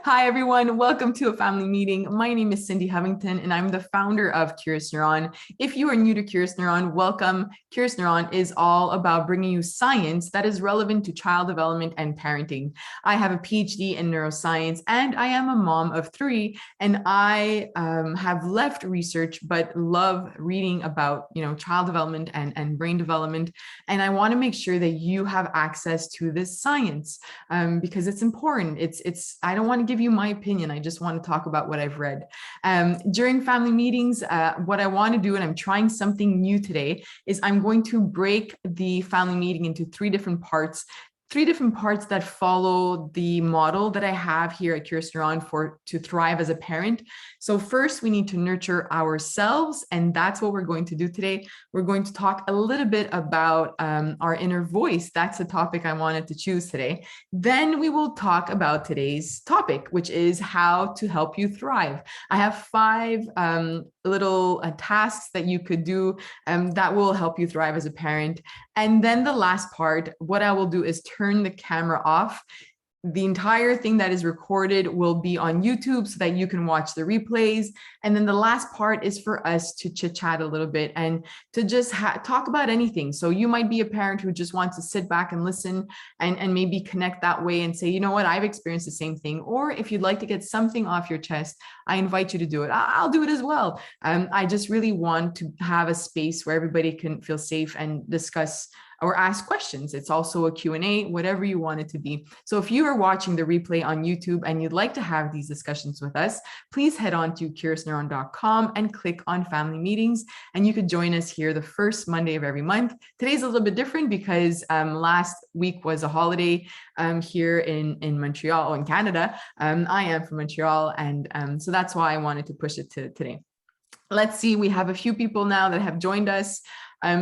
Hi, everyone. Welcome to a family meeting. My name is Cindy Havington, and I'm the founder of Curious Neuron. If you are new to Curious Neuron, welcome. Curious Neuron is all about bringing you science that is relevant to child development and parenting. I have a PhD in neuroscience, and I am a mom of three, and I have left research, but love reading about, child development and brain development. And I want to make sure that you have access to this science because it's important. I don't want to give you my opinion. I just want to talk about what I've read. During family meetings, what I want to do, and I'm trying something new today, is I'm going to break the family meeting into three different parts that follow the model that I have here at Curious Neuron to thrive as a parent. So first, we need to nurture ourselves, and that's what we're going to do today. We're going to talk a little bit about our inner voice. That's the topic I wanted to choose today. Then we will talk about today's topic, which is how to help you thrive. I have five little tasks that you could do that will help you thrive as a parent. And then the last part, what I will do is turn the camera off. The entire thing that is recorded will be on YouTube so that you can watch the replays. And then the last part is for us to chit chat a little bit and to just talk about anything. So you might be a parent who just wants to sit back and listen and maybe connect that way and say, you know what, I've experienced the same thing. Or if you'd like to get something off your chest, I invite you to do it. I'll do it as well. I just really want to have a space where everybody can feel safe and discuss or ask questions. It's also a Q&A, whatever you want it to be. So if you are watching the replay on YouTube and you'd like to have these discussions with us, please head on to curiousneuron.com and click on family meetings. And you could join us here the first Monday of every month. Today's a little bit different because last week was a holiday here in Montreal, in Canada. I am from Montreal. And so that's why I wanted to push it to today. Let's see, we have a few people now that have joined us.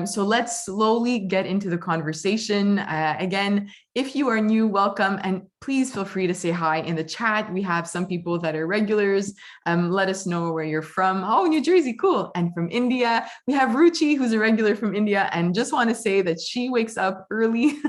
So let's slowly get into the conversation. Again, if you are new, welcome, and please feel free to say hi in the chat. We have some people that are regulars. Let us know where you're from. Oh, New Jersey, cool. And from India, we have Ruchi, who's a regular from India, and just want to say that she wakes up early.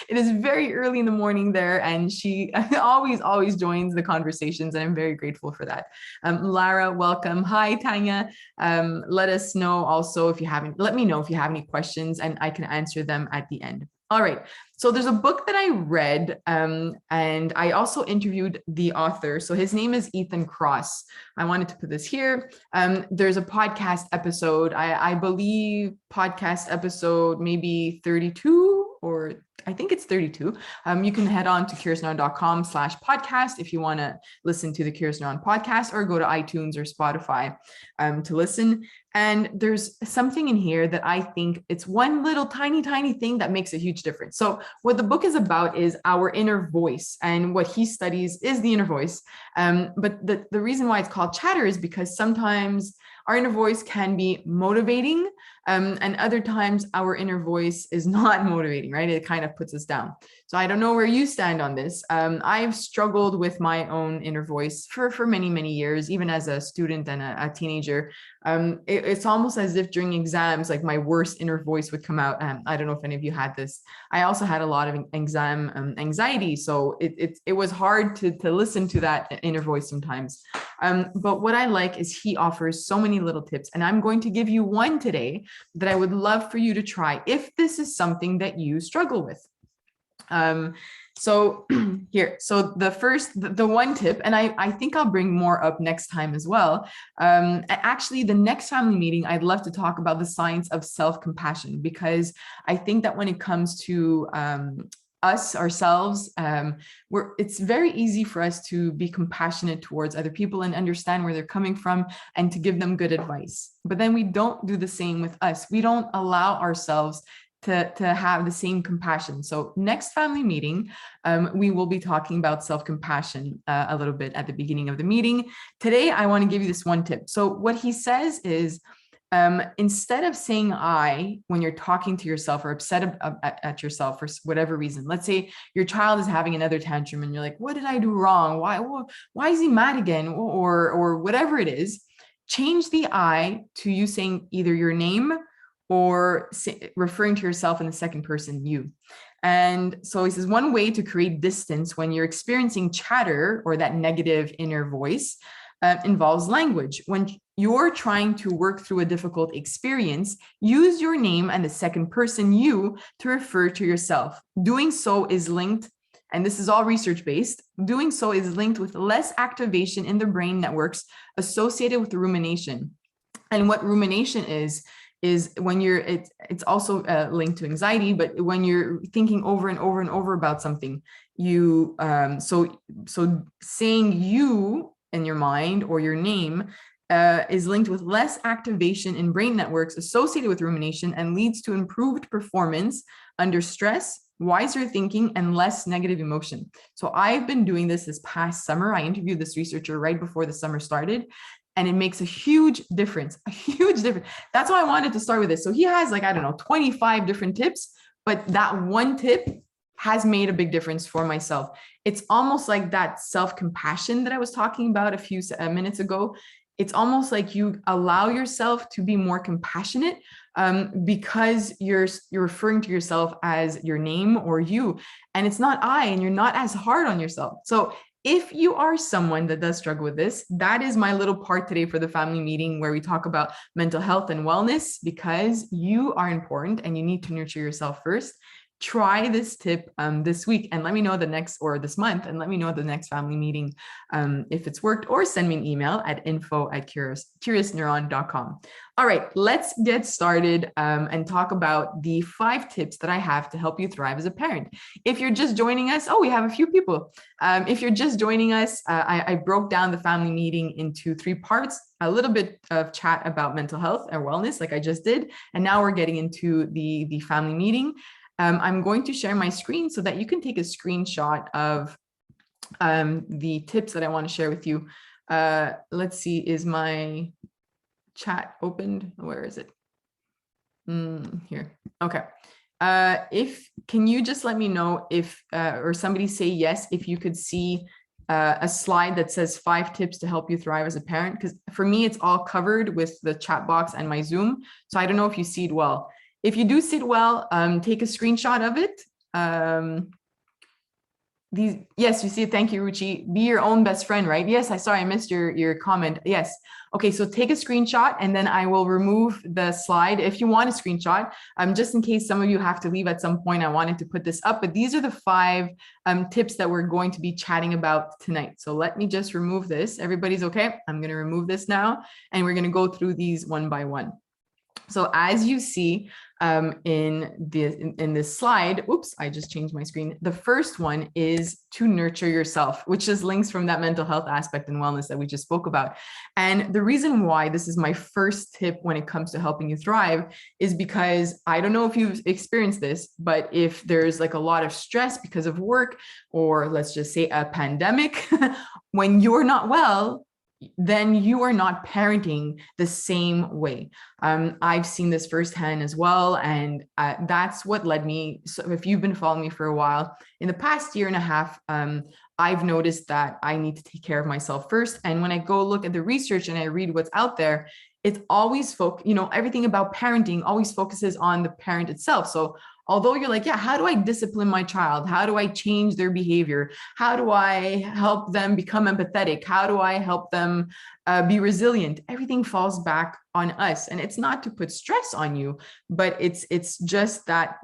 It is very early in the morning there, and she always joins the conversations, and I'm very grateful for that. Lara, welcome. Hi, Tanya. Let us know also let me know if you have any questions, and I can answer them at the end. All right. So there's a book that I read, and I also interviewed the author. So his name is Ethan Kross. I wanted to put this here. There's a podcast episode, I believe podcast episode maybe 32, or I think it's 32. You can head on to curiousneuron.com/podcast if you want to listen to the Curious Neuron podcast, or go to iTunes or Spotify to listen. And there's something in here that I think it's one little tiny thing that makes a huge difference. So what the book is about is our inner voice, and what he studies is the inner voice. But the reason why it's called chatter is because sometimes our inner voice can be motivating, and other times our inner voice is not motivating, right? It kind of puts us down. So I don't know where you stand on this. I've struggled with my own inner voice for many years, even as a student and a teenager. It's almost as if during exams, like my worst inner voice would come out. I don't know if any of you had this. I also had a lot of exam anxiety. So it was hard to listen to that inner voice sometimes. But what I like is he offers so many little tips, and I'm going to give you one today that I would love for you to try if this is something that you struggle with. So here, so the one tip, and I think I'll bring more up next time as well. Actually, the next family meeting, I'd love to talk about the science of self-compassion, because I think that when it comes to ourselves, it's very easy for us to be compassionate towards other people and understand where they're coming from and to give them good advice. But then we don't do the same with us. We don't allow ourselves to have the same compassion. So next family meeting, we will be talking about self-compassion a little bit at the beginning of the meeting. Today, I want to give you this one tip. So what he says is, instead of saying I when you're talking to yourself or upset at yourself for whatever reason, let's say your child is having another tantrum and you're like, what did I do wrong? Why is he mad again? Or whatever it is, change the I to you saying either your name or referring to yourself in the second person, you. And so he says, one way to create distance when you're experiencing chatter or that negative inner voice involves language. When you're trying to work through a difficult experience, use your name and the second person you to refer to yourself. Doing so is linked, and this is all research-based, doing so is linked with less activation in the brain networks associated with rumination. And what rumination is when you're, it's also linked to anxiety, but when you're thinking over and over and over about something, you, so saying you in your mind or your name is linked with less activation in brain networks associated with rumination and leads to improved performance under stress, wiser thinking, and less negative emotion. So I've been doing this past summer. I interviewed this researcher right before the summer started, and it makes a huge difference, That's why I wanted to start with this. So he has 25 different tips, but that one tip has made a big difference for myself. It's almost like that self-compassion that I was talking about a few minutes ago. It's almost like you allow yourself to be more compassionate because you're referring to yourself as your name or you, and it's not I, and you're not as hard on yourself. So if you are someone that does struggle with this, that is my little part today for the family meeting where we talk about mental health and wellness, because you are important and you need to nurture yourself first. Try this tip this week and let me know this month, and let me know the next family meeting if it's worked, or send me an email at info@curiousneuron.com. All right, let's get started and talk about the 5 tips that I have to help you thrive as a parent. If you're just joining us, we have a few people. If you're just joining us, I broke down the family meeting into 3 parts, a little bit of chat about mental health and wellness like I just did, and now we're getting into the family meeting. I'm going to share my screen so that you can take a screenshot of the tips that I want to share with you. Let's see, is my chat opened? Where is it? Here. Okay. Can you just let me know if, or somebody say yes, if you could see a slide that says 5 tips to help you thrive as a parent? Because for me, it's all covered with the chat box and my Zoom. So I don't know if you see it well. If you do see it well, take a screenshot of it. Yes, you see it. Thank you, Ruchi. Be your own best friend, right? Yes, I missed your comment. Yes. Okay, so take a screenshot and then I will remove the slide if you want a screenshot. Just in case some of you have to leave at some point, I wanted to put this up, but these are the 5 tips that we're going to be chatting about tonight. So let me just remove this. Everybody's okay? I'm going to remove this now, and we're going to go through these one by one. So as you see in this slide, oops, I just changed my screen. The first one is to nurture yourself, which is links from that mental health aspect and wellness that we just spoke about. And the reason why this is my first tip when it comes to helping you thrive is because I don't know if you've experienced this, but if there's a lot of stress because of work, or let's just say a pandemic, when you're not well, then you are not parenting the same way. I've seen this firsthand as well. And that's what led me. So if you've been following me for a while, in the past year and a half, I've noticed that I need to take care of myself first. And when I go look at the research and I read what's out there, it's always everything about parenting always focuses on the parent itself. So although you're yeah, how do I discipline my child? How do I change their behavior? How do I help them become empathetic? How do I help them be resilient? Everything falls back on us. And it's not to put stress on you, but it's just that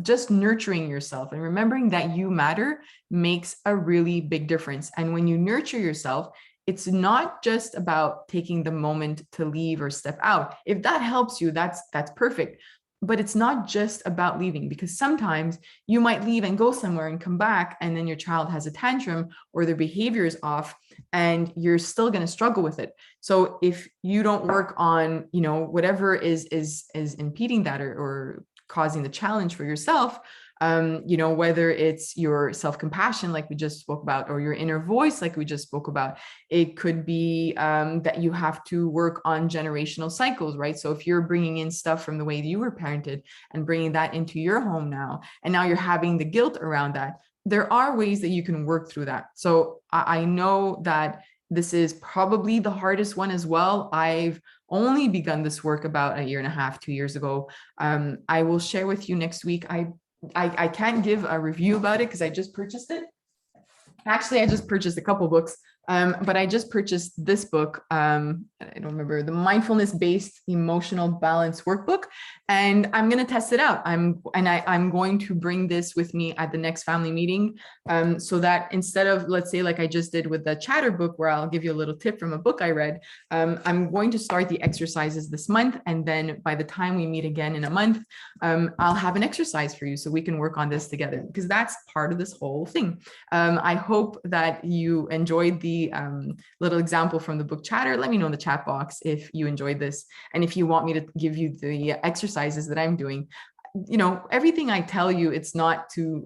just nurturing yourself and remembering that you matter makes a really big difference. And when you nurture yourself, it's not just about taking the moment to leave or step out. If that helps you, that's perfect. But it's not just about leaving, because sometimes you might leave and go somewhere and come back, and then your child has a tantrum or their behavior is off, and you're still going to struggle with it. So if you don't work on, whatever is impeding that or causing the challenge for yourself, whether it's your self-compassion, like we just spoke about, or your inner voice, like we just spoke about, it could be that you have to work on generational cycles, right? So if you're bringing in stuff from the way you were parented and bringing that into your home now, and now you're having the guilt around that, there are ways that you can work through that. So I know that this is probably the hardest one as well. I've only begun this work about a year and a half, 2 years ago. I will share with you next week. I I can't give a review about it because I just purchased it. Actually, I just purchased a couple books, but I just purchased this book. I don't remember, the Mindfulness-Based Emotional Balance Workbook, and I'm going to test it out. I'm going to bring this with me at the next family meeting, so that instead of, let's say, like I just did with the chatter book, where I'll give you a little tip from a book I read, I'm going to start the exercises this month, and then by the time we meet again in a month, I'll have an exercise for you so we can work on this together, because that's part of this whole thing. I hope that you enjoyed the little example from the book Chatter. Let me know in the chat box if you enjoyed this, and if you want me to give you the exercises that I'm doing. You know, everything I tell you, it's not to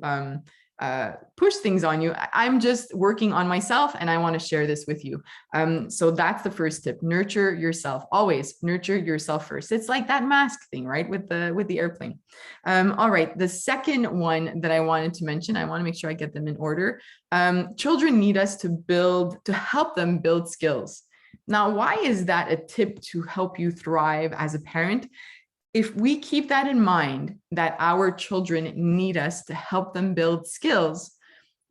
push things on you. I'm just working on myself, and I want to share this with you. So that's the first tip. Nurture yourself. Always nurture yourself first. It's like that mask thing, right? With the airplane. All right. The second one that I wanted to mention, I want to make sure I get them in order. Children need us to help them build skills. Now, why is that a tip to help you thrive as a parent? If we keep that in mind, that our children need us to help them build skills,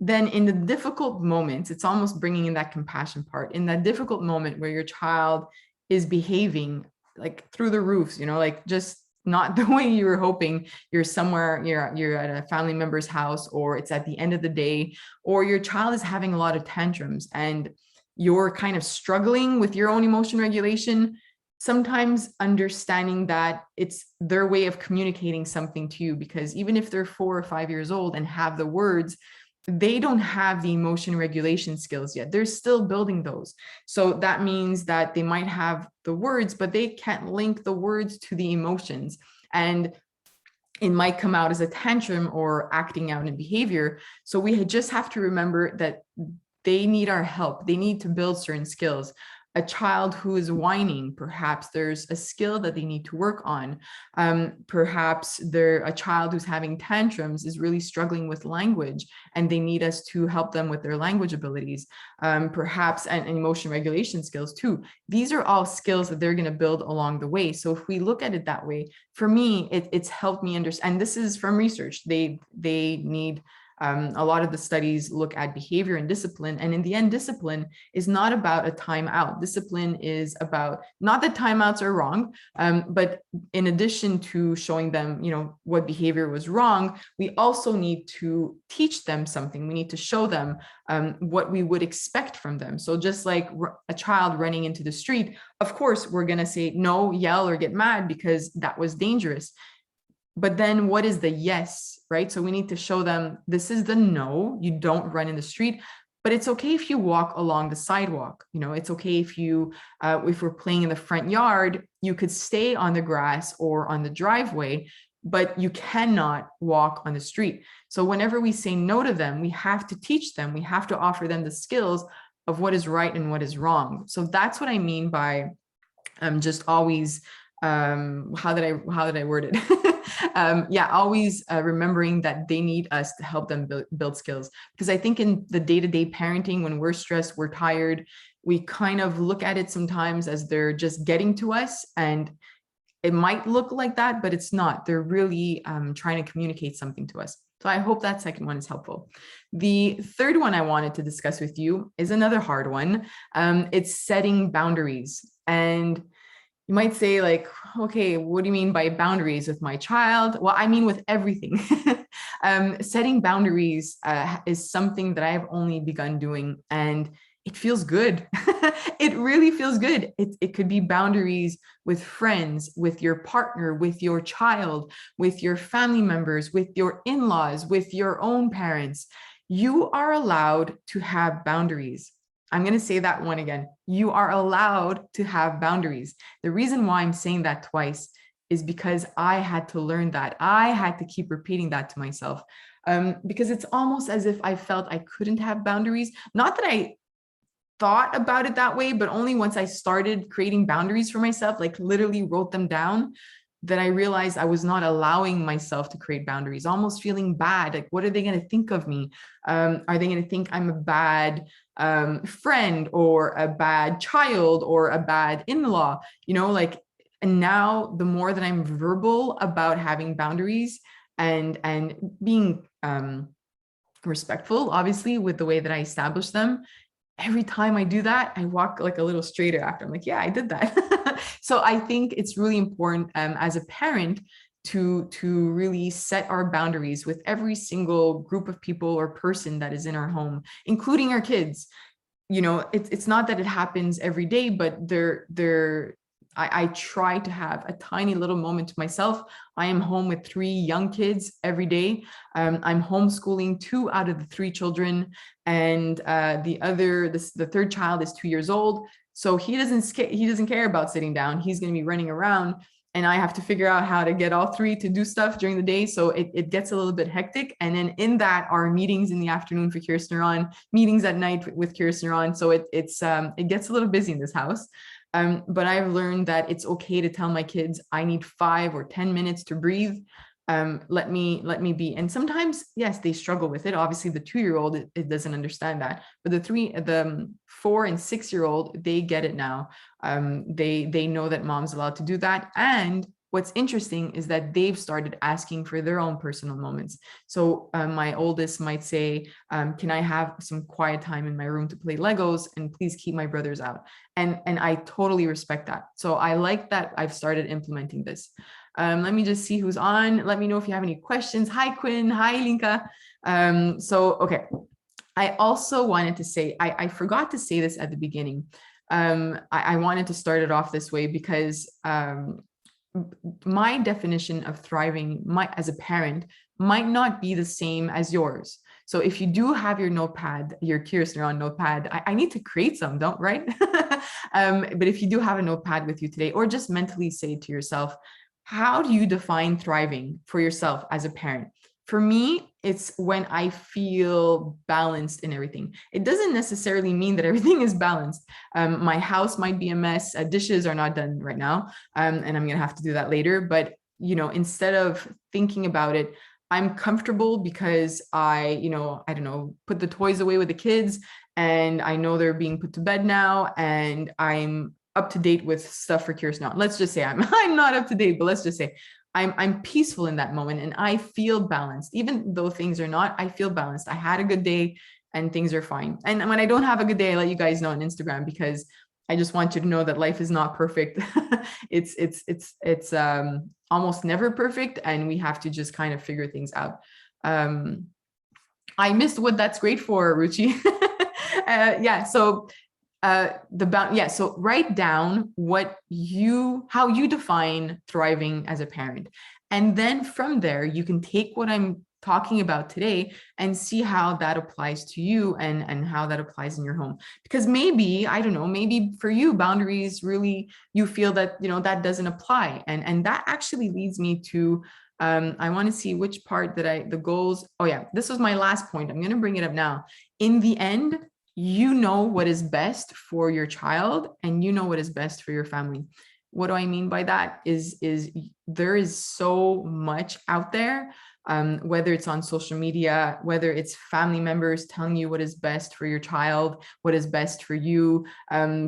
then in the difficult moments, it's almost bringing in that compassion part. In that difficult moment where your child is behaving like through the roofs, you know, like just not the way you were hoping, you're somewhere, you're at a family member's house, or it's at the end of the day, or your child is having a lot of tantrums and you're kind of struggling with your own emotion regulation. Sometimes understanding that it's their way of communicating something to you, because even if they're 4 or 5 years old and have the words, they don't have the emotion regulation skills yet. They're still building those. So that means that they might have the words, but they can't link the words to the emotions. And it might come out as a tantrum or acting out in behavior. So we just have to remember that they need our help. They need to build certain skills. A child who is whining, perhaps there's a skill that they need to work on. Perhaps a child who's having tantrums is really struggling with language, and they need us to help them with their language abilities. Perhaps and emotion regulation skills too. These are all skills that they're going to build along the way. So if we look at it that way, for me, it's helped me understand. And this is from research. They need. A lot of the studies look at behavior and discipline. And in the end, discipline is not about a timeout. Discipline is about, not that timeouts are wrong, but in addition to showing them, you know, what behavior was wrong, we also need to teach them something. We need to show them what we would expect from them. So just like a child running into the street, of course, we're going to say no, yell, or get mad because that was dangerous. But then what is the yes, right? So we need to show them, this is the no, you don't run in the street, but it's okay if you walk along the sidewalk. You know, it's okay if if we're playing in the front yard, you could stay on the grass or on the driveway, but you cannot walk on the street. So whenever we say no to them, we have to teach them, we have to offer them the skills of what is right and what is wrong. So that's what I mean by just always, how did I word it? Always remembering that they need us to help them build skills. Because I think in the day-to-day parenting, when we're stressed, we're tired, we kind of look at it sometimes as they're just getting to us, and it might look like that, but it's not. They're really trying to communicate something to us. So I hope that second one is helpful. The third one I wanted to discuss with you is another hard one. It's setting boundaries. And you might say, like, okay, what do you mean by boundaries with my child? Well, I mean with everything. Setting boundaries is something that I've only begun doing, and it feels good. It really feels good. It could be boundaries with friends, with your partner, with your child, with your family members, with your in-laws, with your own parents. You are allowed to have boundaries. I'm going to say that one again. You are allowed to have boundaries. The reason why I'm saying that twice is because I had to learn that. I had to keep repeating that to myself, because it's almost as if I felt I couldn't have boundaries. Not that I thought about it that way, but only once I started creating boundaries for myself, like literally wrote them down, that I realized I was not allowing myself to create boundaries, almost feeling bad. Like, what are they going to think of me? Are they going to think I'm a bad friend, or a bad child, or a bad in-law? You know, like, and now the more that I'm verbal about having boundaries, and being respectful, obviously, with the way that I establish them. Every time I do that, I walk like a little straighter after. I'm like, yeah, I did that. So I think it's really important as a parent to really set our boundaries with every single group of people or person that is in our home, including our kids. It's not that it happens every day, but I try to have a tiny little moment to myself. I am home with 3 young kids every day. I'm homeschooling 2 out of the 3 children, and the third child is 2 years old. So he doesn't care about sitting down. He's going to be running around, and I have to figure out how to get all 3 to do stuff during the day. So it gets a little bit hectic. And then in that are meetings in the afternoon for Curious Neuron, meetings at night with Curious Neuron. So it gets a little busy in this house. But I've learned that it's okay to tell my kids, I need 5 or 10 minutes to breathe. Let me be. And sometimes, yes, they struggle with it. Obviously, the 2-year-old, it doesn't understand that. But the 4 and 6-year-old, they get it now. They know that mom's allowed to do that. And what's interesting is that they've started asking for their own personal moments. So my oldest might say, can I have some quiet time in my room to play Legos, and please keep my brothers out? And I totally respect that. So I like that I've started implementing this. Let me just see who's on. Let me know if you have any questions. Hi, Quinn. Hi, Linka. Okay. I also wanted to say, I forgot to say this at the beginning. I wanted to start it off this way because my definition of thriving as a parent might not be the same as yours. So if you do have your notepad, your Curious Neuron notepad, I need to create some, don't, right? But if you do have a notepad with you today, or just mentally say to yourself, how do you define thriving for yourself as a parent? For me, it's when I feel balanced in everything. It doesn't necessarily mean that everything is balanced. My house might be a mess. Dishes are not done right now. And I'm going to have to do that later. But, instead of thinking about it, I'm comfortable because I don't know, put the toys away with the kids, and I know they're being put to bed now, and I'm up to date with stuff for Curious Now. Let's just say I'm not up to date, but let's just say I'm peaceful in that moment, and I feel balanced. Even though things are not, I feel balanced. I had a good day and things are fine. And when I don't have a good day, I let you guys know on Instagram, because I just want you to know that life is not perfect. It's almost never perfect, and we have to just kind of figure things out. I missed what that's great for, Ruchi. Yeah. So so write down how you define thriving as a parent. And then from there, you can take what I'm talking about today and see how that applies to you, and how that applies in your home. Because maybe, I don't know, maybe for you, boundaries really, you feel that, that doesn't apply. And that actually leads me to, I want to see which part the goals. Oh yeah, this was my last point. I'm going to bring it up now. In the end, you know what is best for your child, and you know what is best for your family. What do I mean by that is there is so much out there, whether it's on social media, whether it's family members telling you what is best for your child, what is best for you,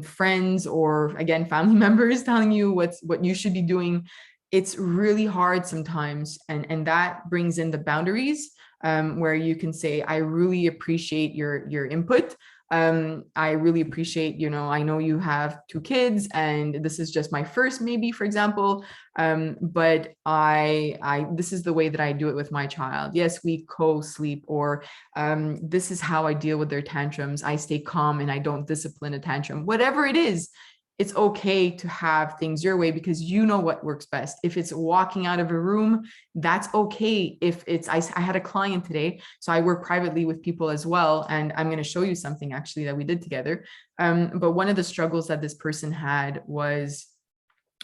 friends, or again, family members telling you what you should be doing. It's really hard sometimes. And that brings in the boundaries, where you can say, I really appreciate your input. I really appreciate, I know you have 2 kids, and this is just my first, maybe, for example, but this is the way that I do it with my child. Yes, we co-sleep, or this is how I deal with their tantrums. I stay calm and I don't discipline a tantrum. Whatever it is, it's okay to have things your way, because you know what works best. If it's walking out of a room, that's okay. If it's, I had a client today, so I work privately with people as well. And I'm going to show you something actually that we did together. But one of the struggles that this person had was,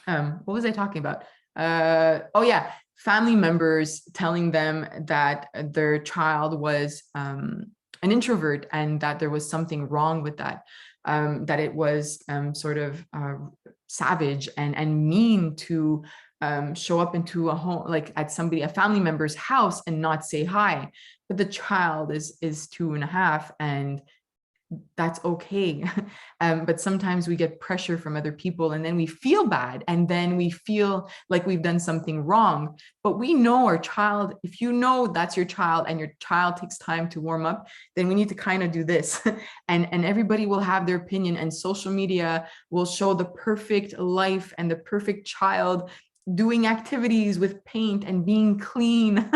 what was I talking about? Oh yeah, family members telling them that their child was an introvert, and that there was something wrong with that. That it was sort of savage and mean to show up into a home, like at a family member's house, and not say hi. But the child is 2.5, and that's okay. But sometimes we get pressure from other people and then we feel bad and then we feel like we've done something wrong. But we know our child, if you know that's your child and your child takes time to warm up, then we need to kind of do this. And everybody will have their opinion, and social media will show the perfect life and the perfect child doing activities with paint and being clean.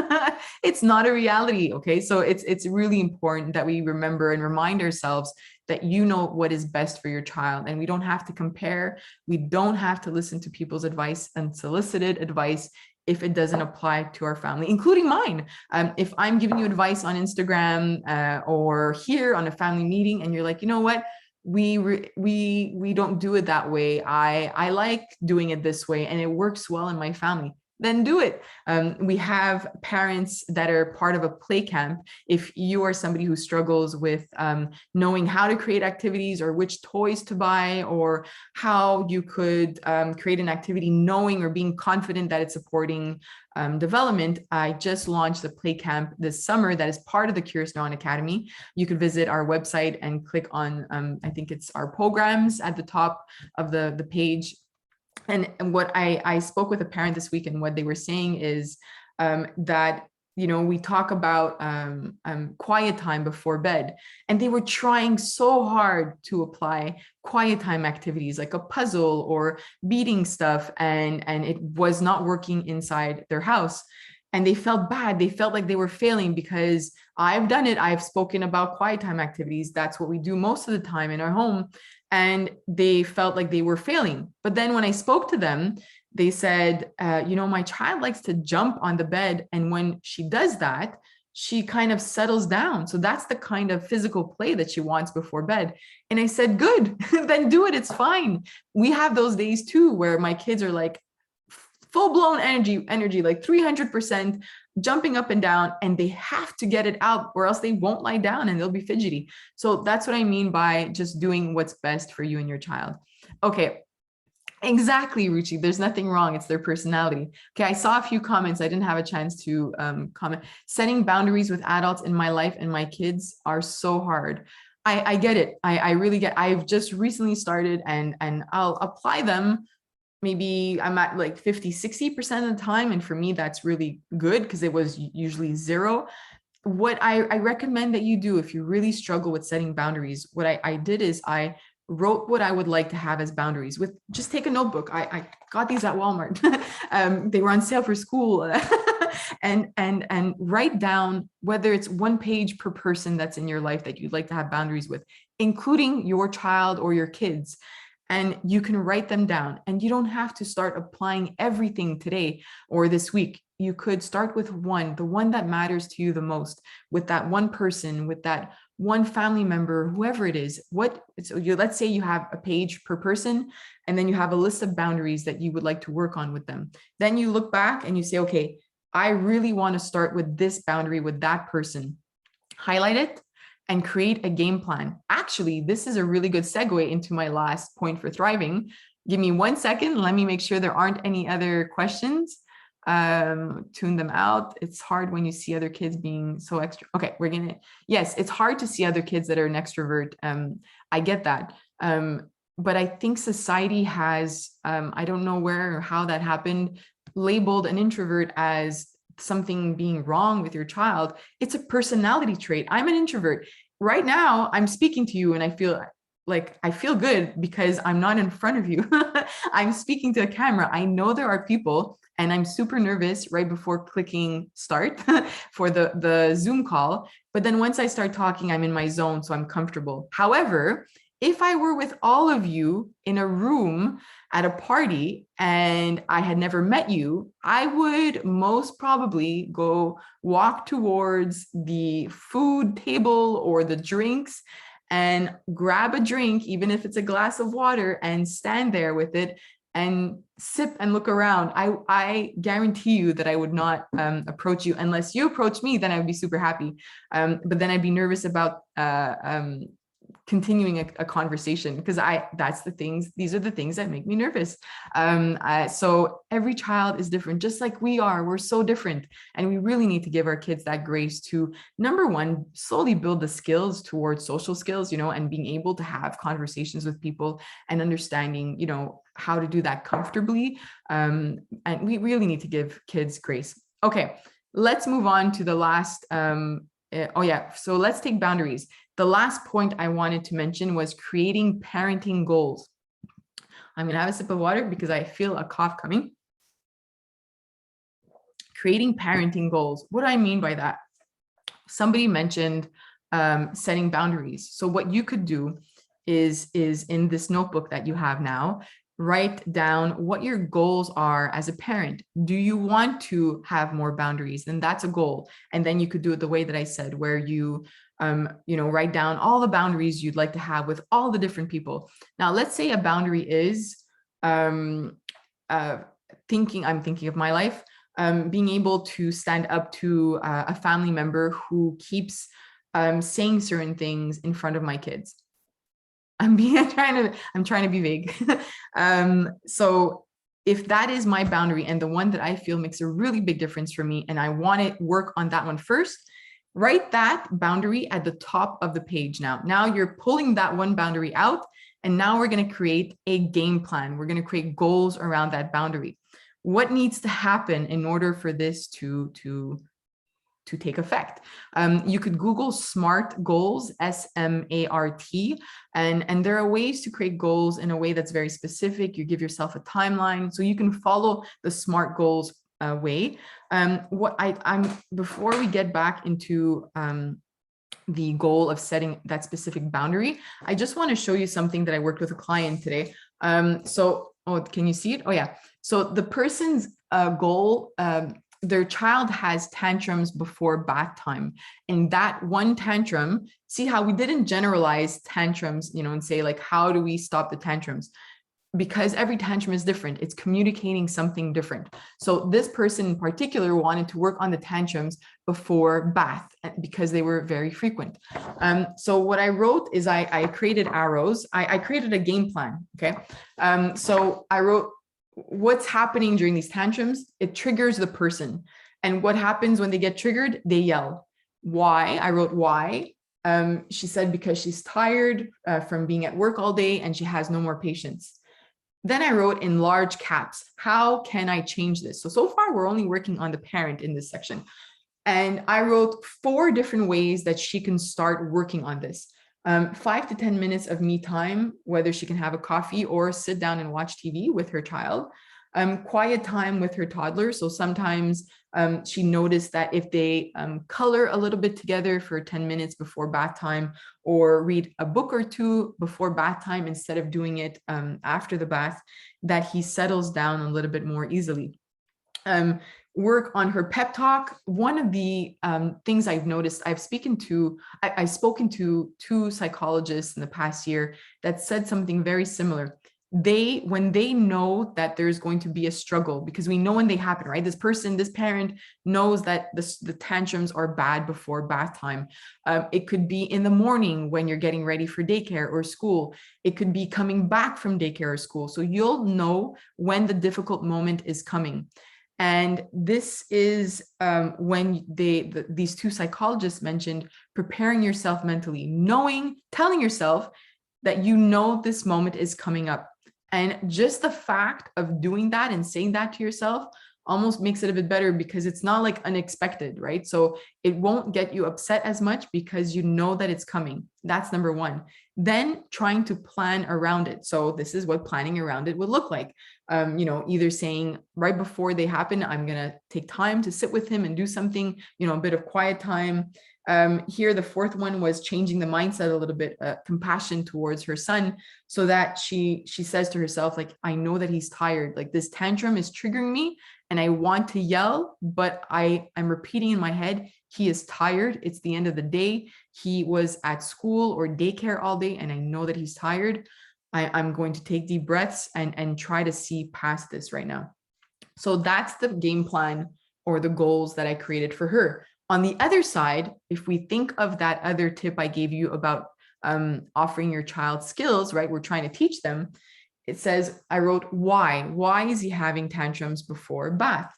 It's not a reality. Okay, so it's really important that we remember and remind ourselves that you know what is best for your child, and we don't have to compare. We don't have to listen to people's advice, unsolicited advice, if it doesn't apply to our family, including mine. If I'm giving you advice on Instagram or here on a family meeting, and you're like, you know what, we don't do it that way. I like doing it this way and it works well in my family, then do it. We have parents that are part of a play camp. If you are somebody who struggles with knowing how to create activities or which toys to buy or how you could create an activity knowing or being confident that it's supporting development, I just launched the play camp this summer that is part of the Curious Neuron Academy. You could visit our website and click on, I think it's our programs at the top of the page. And what I spoke with a parent this week, and what they were saying is that, you know, we talk about quiet time before bed, and they were trying so hard to apply quiet time activities like a puzzle or beating stuff, and it was not working inside their house. And they felt bad. They felt like they were failing because I've done it. I've spoken about quiet time activities. That's what we do most of the time in our home. And they felt like they were failing. But then when I spoke to them, they said, you know, my child likes to jump on the bed. And when she does that, she kind of settles down. So that's the kind of physical play that she wants before bed. And I said, good, then do it. It's fine. We have those days too, where my kids are like full-blown energy, like 300%, jumping up and down, and they have to get it out or else they won't lie down and they'll be fidgety. So that's what I mean by just doing what's best for you and your child. Okay. Exactly, Ruchi. There's nothing wrong. It's their personality. Okay, I saw a few comments. I didn't have a chance to comment. Setting boundaries with adults in my life and my kids are so hard. I get it. I really get. I've just recently started, and I'll apply them. Maybe I'm at like 50-60% of the time, and for me that's really good because it was usually zero. What I recommend that you do if you really struggle with setting boundaries, what I did is I wrote what I would like to have as boundaries. With just take a notebook. I got these at Walmart. They were on sale for school. and write down whether it's one page per person that's in your life that you'd like to have boundaries with, including your child or your kids. And you can write them down, and you don't have to start applying everything today or this week. You could start with one, the one that matters to you the most, with that one person, with that one family member, whoever it is. Let's say you have a page per person, and then you have a list of boundaries that you would like to work on with them. Then you look back and you say, okay, I really want to start with this boundary with that person. Highlight it and create a game plan. Actually, this is a really good segue into my last point for thriving. Give me 1 second. Let me make sure there aren't any other questions. Tune them out. It's hard when you see other kids being so extra. Okay, yes, it's hard to see other kids that are an extrovert. I get that. But I think society has, I don't know where or how that happened, labeled an introvert as something being wrong with your child. It's a personality trait. I'm an introvert. Right now, I'm speaking to you and I feel good because I'm not in front of you. I'm speaking to a camera. I know there are people, and I'm super nervous right before clicking start for the Zoom call. But then once I start talking, I'm in my zone, so I'm comfortable. However, if I were with all of you in a room at a party and I had never met you, I would most probably go walk towards the food table or the drinks and grab a drink, even if it's a glass of water, and stand there with it and sip and look around. I guarantee you that I would not approach you unless you approach me. Then I would be super happy. But then I'd be nervous about continuing a conversation, because these are the things that make me nervous. So every child is different, just like we are. We're so different. And we really need to give our kids that grace to, number one, slowly build the skills towards social skills, and being able to have conversations with people and understanding, how to do that comfortably. And we really need to give kids grace. Okay, let's move on to the last. So let's take boundaries. The last point I wanted to mention was creating parenting goals. I'm going to have a sip of water because I feel a cough coming. Creating parenting goals. What do I mean by that? Somebody mentioned setting boundaries. So what you could do is in this notebook that you have now, write down what your goals are as a parent. Do you want to have more boundaries? Then that's a goal. And then you could do it the way that I said, where you write down all the boundaries you'd like to have with all the different people. Now, let's say a boundary is I'm thinking of my life, being able to stand up to a family member who keeps saying certain things in front of my kids. I'm trying to be vague. So if that is my boundary and the one that I feel makes a really big difference for me, and I want to work on that one first, write that boundary at the top of the page. Now you're pulling that one boundary out, and now we're going to create a game plan. We're going to create goals around that boundary. What needs to happen in order for this to take effect? You could Google SMART goals, SMART, and there are ways to create goals in a way that's very specific. You give yourself a timeline, so you can follow the SMART goals way. Before we get back into the goal of setting that specific boundary, I just want to show you something that I worked with a client today. Can you see it? Oh yeah. So the person's goal, their child has tantrums before bath time. And that one tantrum, see how we didn't generalize tantrums, and say like, how do we stop the tantrums? Because every tantrum is different. It's communicating something different. So this person in particular wanted to work on the tantrums before bath because they were very frequent. So what I wrote is I created arrows. I created a game plan. Okay. So I wrote, what's happening during these tantrums? It triggers the person. And what happens when they get triggered? They yell. Why? I wrote why. She said because she's tired from being at work all day and she has no more patience. Then I wrote in large caps, how can I change this? So far, we're only working on the parent in this section. And I wrote 4 different ways that she can start working on this. 5 to 10 minutes of me time, whether she can have a coffee or sit down and watch TV with her child. Quiet time with her toddler. So sometimes she noticed that if they color a little bit together for 10 minutes before bath time, or read a book or 2 before bath time instead of doing it after the bath, that he settles down a little bit more easily. Work on her pep talk. One of the things I've noticed, I've spoken to 2 psychologists in the past year that said something very similar. When they know that there's going to be a struggle, because we know when they happen, right? This parent knows that the tantrums are bad before bath time. It could be in the morning when you're getting ready for daycare or school. It could be coming back from daycare or school. So you'll know when the difficult moment is coming. And this is when these 2 psychologists mentioned preparing yourself mentally, telling yourself that this moment is coming up. And just the fact of doing that and saying that to yourself almost makes it a bit better, because it's not like unexpected, right? So it won't get you upset as much because you know that it's coming. That's number 1. Then trying to plan around it. So this is what planning around it would look like. Either saying right before they happen, I'm going to take time to sit with him and do something, a bit of quiet time. Here, the 4th one was changing the mindset a little bit, compassion towards her son, so that she says to herself, like, I know that he's tired, like this tantrum is triggering me and I want to yell, but I'm repeating in my head, he is tired. It's the end of the day. He was at school or daycare all day and I know that he's tired. I'm going to take deep breaths and try to see past this right now. So that's the game plan or the goals that I created for her. On the other side, if we think of that other tip I gave you about offering your child skills, right? We're trying to teach them. It says, I wrote, why is he having tantrums before bath?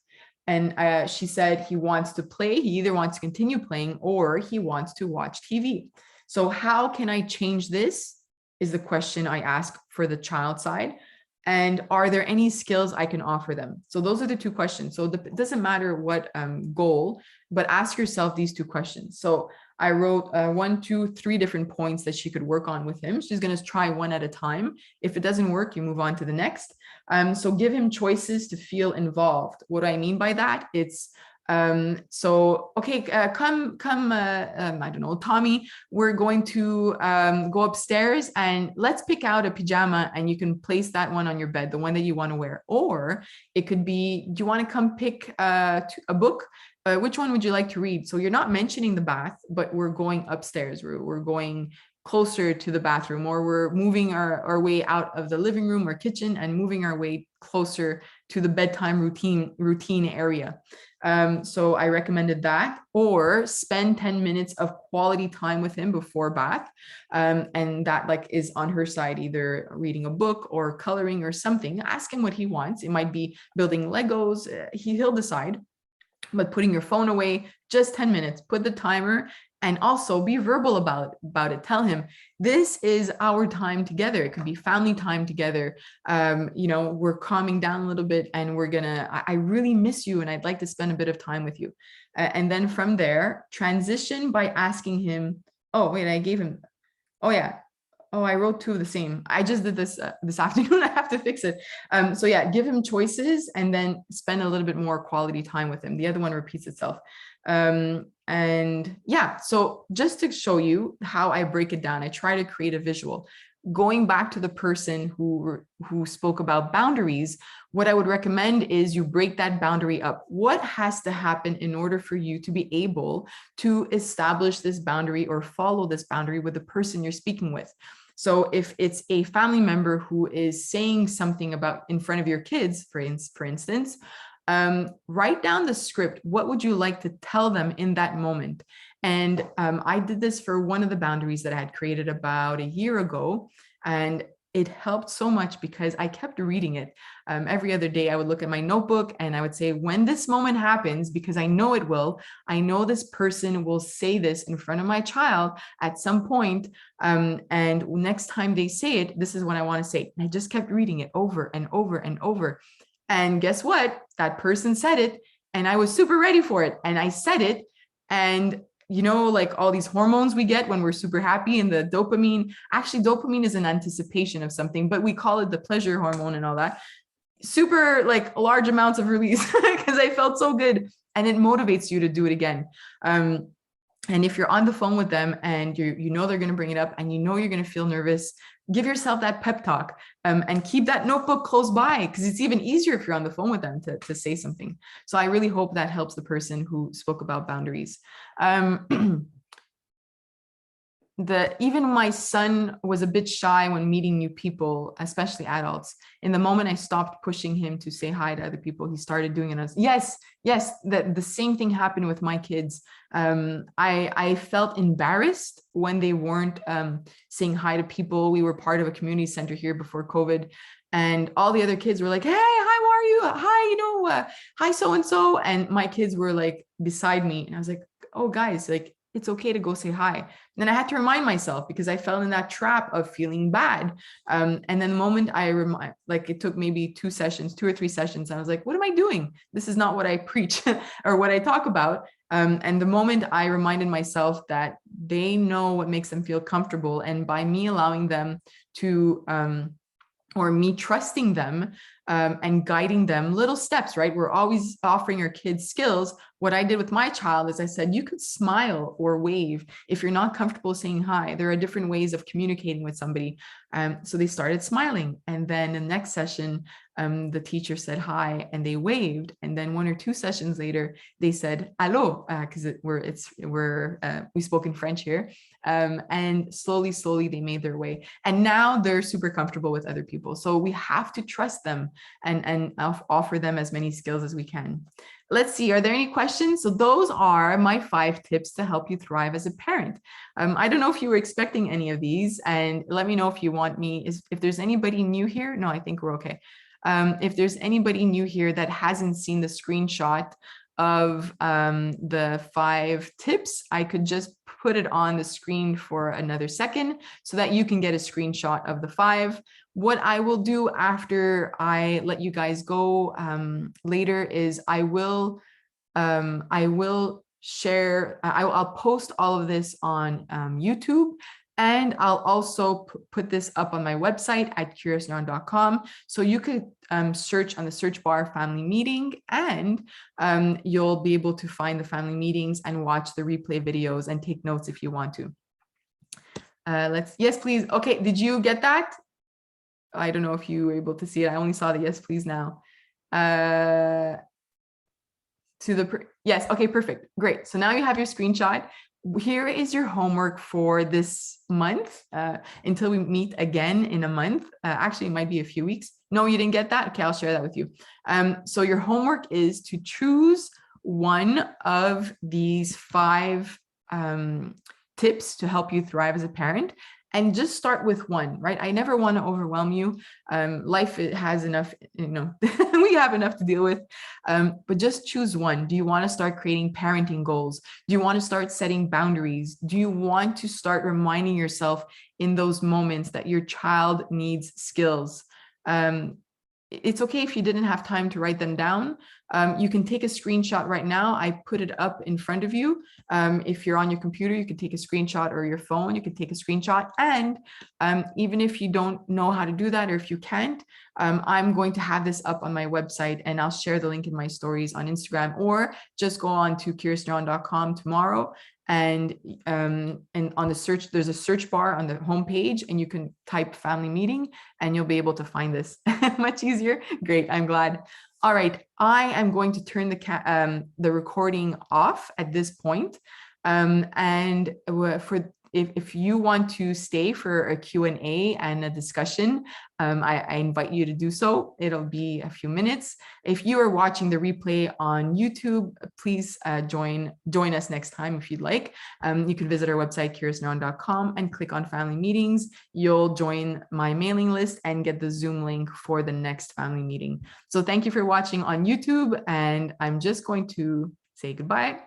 And she said he wants to play. He either wants to continue playing or he wants to watch TV. So how can I change this is the question I ask for the child side. And are there any skills I can offer them? So those are the two questions. So it doesn't matter what goal, but ask yourself these two questions. So I wrote 1, 2, 3 different points that she could work on with him. She's going to try one at a time. If it doesn't work, you move on to the next. So give him choices to feel involved. What do I mean by that? It's okay, come, I don't know, Tommy, we're going to go upstairs and let's pick out a pajama and you can place that one on your bed, the one that you want to wear. Or it could be, do you want to come pick a book? Which one would you like to read? So you're not mentioning the bath, but we're going upstairs. We're going closer to the bathroom, or we're moving our way out of the living room or kitchen and moving our way closer to the bedtime routine area. So I recommended that, or spend 10 minutes of quality time with him before bath. And that like is on her side, either reading a book or coloring or something. Ask him what he wants. It might be building Legos. He'll decide. But putting your phone away, just 10 minutes, put the timer, and also be verbal about it. Tell him, this is our time together. It could be family time together. We're calming down a little bit and I really miss you and I'd like to spend a bit of time with you. And then from there, transition by asking him, oh, wait, I gave him, oh yeah. Oh, I wrote 2 of the same. I just did this this afternoon. I have to fix it. So yeah, give him choices and then spend a little bit more quality time with him. The other one repeats itself. And yeah, so just to show you how I break it down, I try to create a visual. Going back to the person who spoke about boundaries, what I would recommend is you break that boundary up. What has to happen in order for you to be able to establish this boundary or follow this boundary with the person you're speaking with? So if it's a family member who is saying something about in front of your kids, for instance, write down the script. What would you like to tell them in that moment? And I did this for one of the boundaries that I had created about a year ago. And it helped so much because I kept reading it. Every other day, I would look at my notebook and I would say, when this moment happens, because I know it will, I know this person will say this in front of my child at some point. And next time they say it, this is what I want to say. And I just kept reading it over and over and over. And guess what? That person said it and I was super ready for it. And I said it. And like all these hormones we get when we're super happy, and the dopamine, actually dopamine is an anticipation of something, but we call it the pleasure hormone and all that. Super like large amounts of release because I felt so good, and it motivates you to do it again. And if you're on the phone with them and you know they're going to bring it up and you know you're going to feel nervous, give yourself that pep talk, and keep that notebook close by, because it's even easier if you're on the phone with them to say something. So I really hope that helps the person who spoke about boundaries. Even my son was a bit shy when meeting new people, especially adults. In the moment I stopped pushing him to say hi to other people, he started doing it. Yes, the same thing happened with my kids. I felt embarrassed when they weren't saying hi to people. We were part of a community center here before COVID, and all the other kids were like, hey, how are you? Hi, hi, so-and-so. And my kids were like beside me, and I was like, oh guys, like, it's okay to go say hi. And then I had to remind myself, because I fell in that trap of feeling bad. And then the moment it took maybe 2 or 3 sessions, I was like, what am I doing? This is not what I preach or what I talk about. And the moment I reminded myself that they know what makes them feel comfortable, and by me allowing them to, or me trusting them, and guiding them, little steps, right? We're always offering our kids skills. What I did with my child is I said, you could smile or wave. If you're not comfortable saying hi, there are different ways of communicating with somebody. So they started smiling. And then the next session, the teacher said hi and they waved. And then 1 or 2 sessions later, they said, allô, because we spoke in French here. And slowly they made their way. And now they're super comfortable with other people. So we have to trust them and offer them as many skills as we can. Let's see, are there any questions? So those are my 5 tips to help you thrive as a parent. I don't know if you were expecting any of these, and let me know if you want me, if there's anybody new here. No, I think we're okay. If there's anybody new here that hasn't seen the screenshot of the 5 tips, I could just put it on the screen for another second so that you can get a screenshot of the 5. What I will do after I let you guys go later is I will share, I'll post all of this on YouTube, and I'll also put this up on my website at curiousneuron.com. So you could search on the search bar family meeting, and you'll be able to find the family meetings and watch the replay videos and take notes if you want to. Yes, please. Okay, did you get that? I don't know if you were able to see it. I only saw the yes, please now. Yes, okay, perfect. Great. So now you have your screenshot. Here is your homework for this month until we meet again in a month. Actually, it might be a few weeks. No, you didn't get that? Okay, I'll share that with you. So your homework is to choose one of these 5 tips to help you thrive as a parent. And just start with one, right? I never want to overwhelm you. Life has enough, we have enough to deal with, but just choose one. Do you want to start creating parenting goals? Do you want to start setting boundaries? Do you want to start reminding yourself in those moments that your child needs skills? It's okay if you didn't have time to write them down. You can take a screenshot right now. I put it up in front of you. If you're on your computer, you can take a screenshot, or your phone, you can take a screenshot. And even if you don't know how to do that, or if you can't, I'm going to have this up on my website, and I'll share the link in my stories on Instagram, or just go on to curiousneuron.com tomorrow. And on the search, there's a search bar on the homepage, and you can type family meeting and you'll be able to find this much easier. Great, I'm glad. All right, I am going to turn the recording off at this point. And if you want to stay for a Q&A and a discussion, I invite you to do so. It'll be a few minutes. If you are watching the replay on YouTube, please join us next time if you'd like. You can visit our website, curiousneuron.com, and click on family meetings. You'll join my mailing list and get the Zoom link for the next family meeting. So thank you for watching on YouTube, and I'm just going to say goodbye.